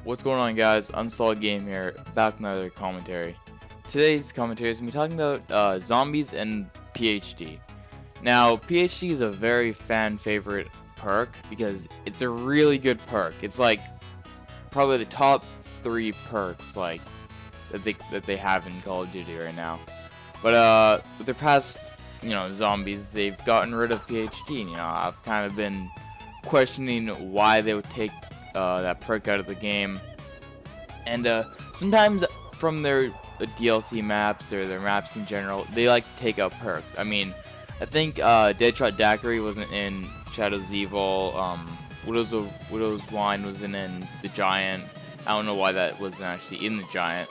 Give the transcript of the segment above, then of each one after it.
What's going on, guys? Unsolid Game here, back with another commentary. Today's commentary is going to be talking about zombies and PhD. Now, PhD is a very fan favorite perk because it's a really good perk. It's like probably the top 3 perks like that they have in Call of Duty right now. But with their past, zombies, they've gotten rid of PhD. I've kind of been questioning why they would take that perk out of the game, and sometimes from their DLC maps or their maps in general, they like to take out perks. I mean, I think Deadshot Daiquiri wasn't in Shadow's Evil. Widow's Wine wasn't in the Giant. I don't know why that wasn't actually in the Giant,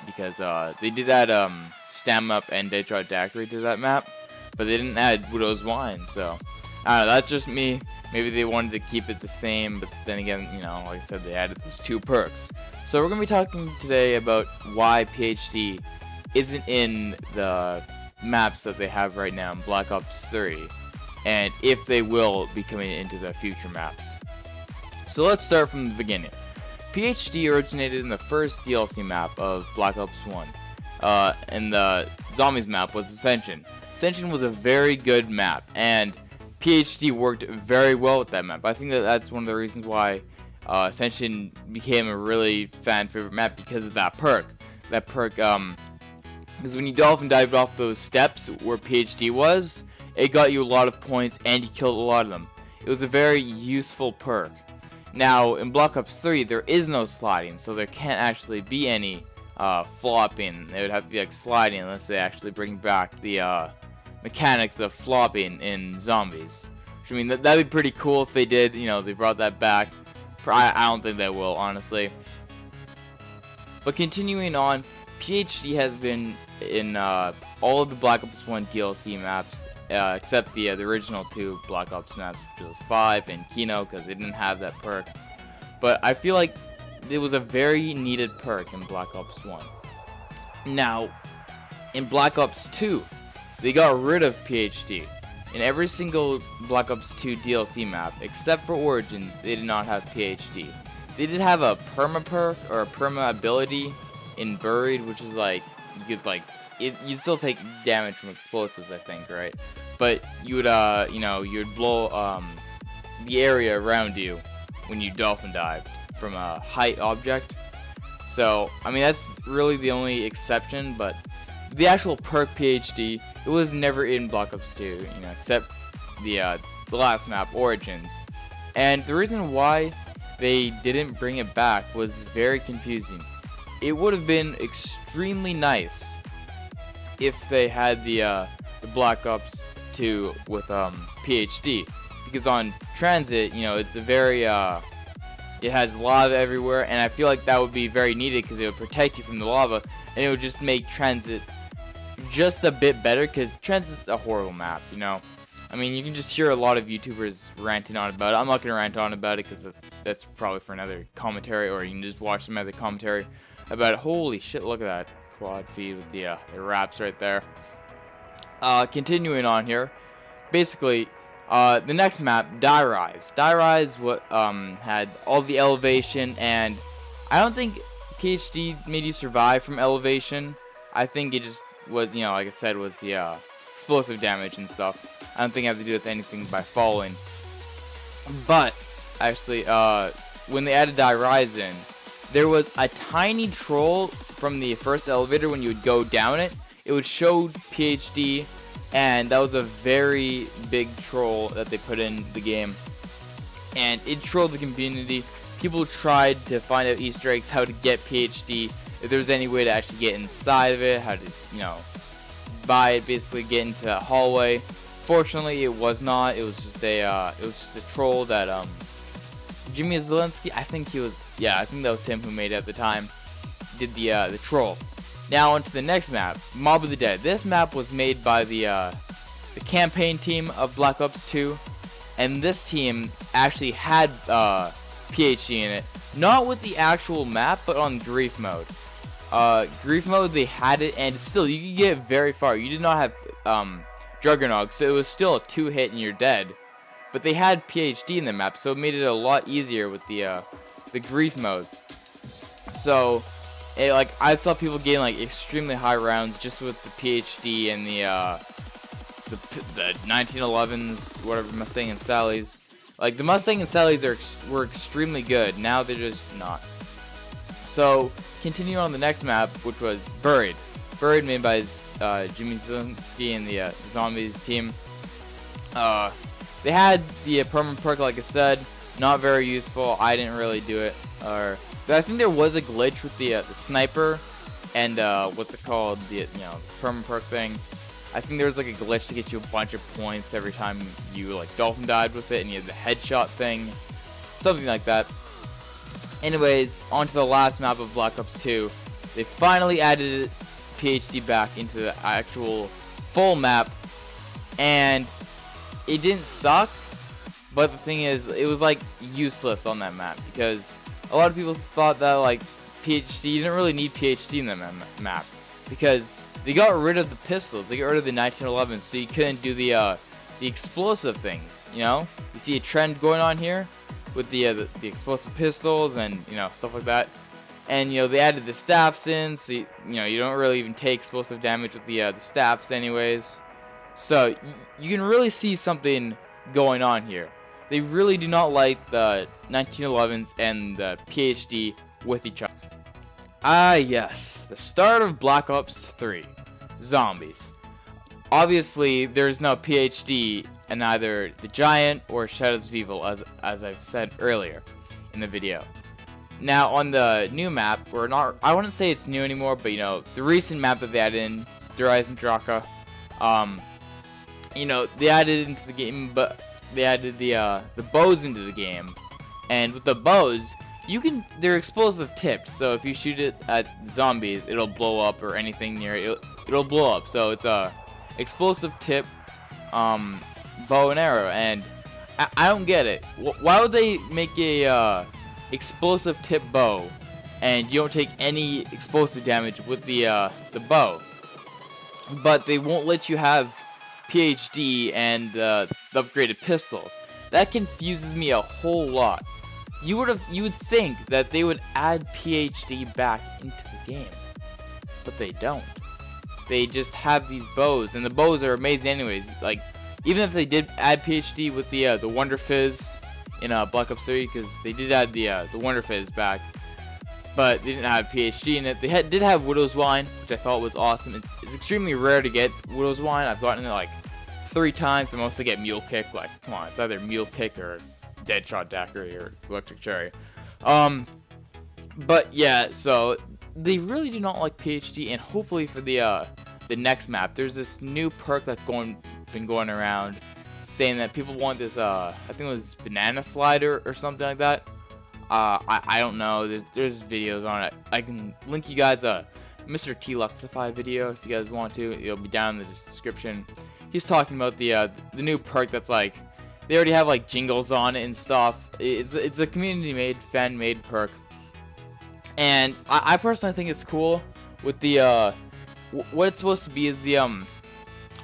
because they did add Stam Up and Deadshot Daiquiri to that map, but they didn't add Widow's Wine. So I don't know, that's just me. Maybe they wanted to keep it the same, but then again, like I said, they added those 2 perks. So we're going to be talking today about why PhD isn't in the maps that they have right now in Black Ops 3, and if they will be coming into the future maps. So let's start from the beginning. PhD originated in the first DLC map of Black Ops 1, and the Zombies map was Ascension. Ascension was a very good map, and PhD worked very well with that map. I think that's one of the reasons why Ascension became a really fan favorite map, because of that perk. That perk, because when you dolphin dived off those steps where PhD was, it got you a lot of points and you killed a lot of them. It was a very useful perk. Now in Black Ops 3 there is no sliding, so there can't actually be any flopping. It would have to be like sliding unless they actually bring back the mechanics of flopping in Zombies. Which, I mean, that'd be pretty cool if they did. They brought that back. I don't think they will, honestly. But continuing on, PhD has been in all of the Black Ops 1 DLC maps, except the original 2 Black Ops maps, which was 5 and Kino, because they didn't have that perk. But I feel like it was a very needed perk in Black Ops 1. Now, in Black Ops 2, they got rid of PhD. In every single Black Ops 2 DLC map, except for Origins, they did not have PhD. They did have a perma perk or a perma ability in Buried, which is like, you'd still take damage from explosives, I think, right? But you would, you'd blow the area around you when you dolphin dive from a height object. So, I mean, that's really the only exception, but the actual perk PhD, it was never in Black Ops 2, except the last map, Origins. And the reason why they didn't bring it back was very confusing. It would have been extremely nice if they had the Black Ops 2 with PhD, because on Transit, it's a very it has lava everywhere, and I feel like that would be very needed because it would protect you from the lava, and it would just make Transit just a bit better, because Transit's a horrible map. I mean, you can just hear a lot of YouTubers ranting on about it. I'm not gonna rant on about it because that's probably for another commentary, or you can just watch some other commentary about it. Holy shit, look at that quad feed with the wraps right there. Continuing on here, basically the next map, Die Rise. Die Rise had all the elevation, and I don't think PhD made you survive from elevation. I think it just was, like I said, was the explosive damage and stuff. I don't think it had to do with anything by falling. But actually, when they added Die Rise in, there was a tiny troll from the first elevator. When you would go down it, it would show PhD, and that was a very big troll that they put in the game, and it trolled the community. People tried to find out Easter eggs, how to get PhD, if there was any way to actually get inside of it, how to, buy it, basically get into that hallway. Fortunately, it was not. It was just a troll that Jimmy Zelensky, I think I think that was him who made it at the time, did the troll. Now onto the next map, Mob of the Dead. This map was made by the campaign team of Black Ops 2, and this team actually had PhD in it, not with the actual map, but on Grief mode. Grief mode, they had it, and still, you could get very far. You did not have Juggernog, so it was still a 2-hit and you're dead. But they had PhD in the map, so it made it a lot easier with the the grief mode. So, like I saw people getting like extremely high rounds just with the PhD and the 1911s, whatever, Mustang and Sally's. Like the Mustang and Sally's were extremely good. Now they're just not. So continue on the next map, which was Buried. Buried, made by Jimmy Zielinski and the Zombies team. They had the permanent perk, like I said, not very useful. I didn't really do it. But I think there was a glitch with the sniper and what's it called, the permanent perk thing. I think there was like a glitch to get you a bunch of points every time you like dolphin dived with it, and you had the headshot thing, something like that. Anyways, on to the last map of Black Ops 2. They finally added PhD back into the actual full map, and it didn't suck, but the thing is, it was like useless on that map because a lot of people thought that like PhD, you didn't really need PhD in that map because they got rid of the pistols. They got rid of the 1911s, so you couldn't do the explosive things. You know, you see a trend going on here with the explosive pistols and stuff like that. And they added the staffs in, so you don't really even take explosive damage with the staffs anyways. So you can really see something going on here. They really do not like the 1911s and the PhD with each other. Ah yes, the start of Black Ops 3. Zombies. Obviously, there's no PhD in either the Giant or Shadows of Evil, as I've said earlier in the video. Now, on the new map, or not, I wouldn't say it's new anymore, but the recent map that they added in, Der Eisendrache, they added into the game, but they added the bows into the game, and with the bows, they're explosive tipped, so if you shoot it at zombies, it'll blow up, or anything near it, it'll blow up. So it's a explosive tip bow and arrow, and I don't get it. Why would they make a explosive tip bow and you don't take any explosive damage with the bow, but they won't let you have PhD and the upgraded pistols? That confuses me a whole lot. You would think that they would add PhD back into the game, but they don't. They just have these bows, and the bows are amazing anyways. Like, even if they did add PhD with the Wonder Fizz in Black Ops 3, because they did add the Wonder Fizz back, but they didn't have PhD in it. They did have Widow's Wine, which I thought was awesome. It's extremely rare to get Widow's Wine. I've gotten it like 3 times. I mostly get Mule Kick. Like, come on, it's either Mule Kick or Deadshot Daiquiri or Electric Cherry. But yeah, so they really do not like PhD, and hopefully for the next map, there's this new perk that's been going around saying that people want this I think it was banana slider or something like that. I don't know. There's videos on it. I can link you guys a Mr. T Luxify video if you guys want to. It'll be down in the description. He's talking about the new perk that's like, they already have like jingles on it and stuff. It's a community-made, fan-made perk, and I personally think it's cool. With the what it's supposed to be is the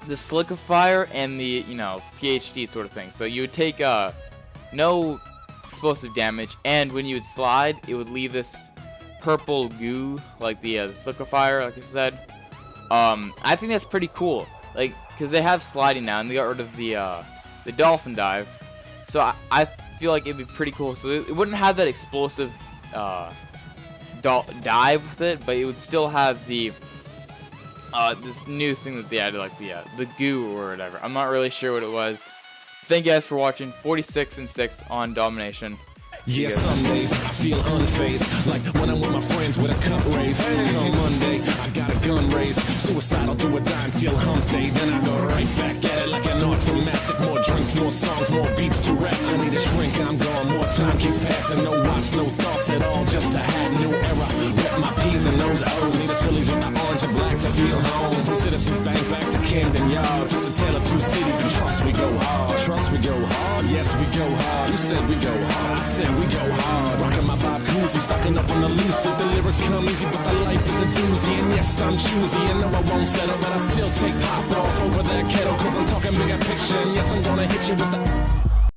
Slickifier and the PhD sort of thing. So you would take no explosive damage, and when you would slide, it would leave this purple goo like the Slickifier, like I said. I think that's pretty cool, like, because they have sliding now, and they got rid of the dolphin dive, so I feel like it'd be pretty cool. So it wouldn't have that explosive dive with it, but it would still have the this new thing that they added, like the goo or whatever. I'm not really sure what it was. Thank you guys for watching. 46 and 6 on Domination. Yeah, some days I feel unfazed, like when I'm with my friends with a cup raised. On Monday, I got a gun raised, suicidal to a die until hump day. Then I go right back at it like an automatic. More drinks, more songs, more beats to rap. I need a shrink, I'm gone. More time keeps passing, no watch, no thoughts at all. Just a hat, new era. Rep my P's and those O's. Need us Phillies with the orange and black to feel home. From Citizens Bank back to Camden Yards. It's a tale of 2 cities, and trust we go hard. Trust we go hard, yes we go hard. You said we go hard, I said we go hard. Rockin' my Bob Cousy, stocking up on the loose. The lyrics come easy, but the life is a doozy. And yes, I'm choosy, and no, I won't settle, but I still take pop off over that kettle, cause I'm talking bigger picture. And yes, I'm gonna hit you with the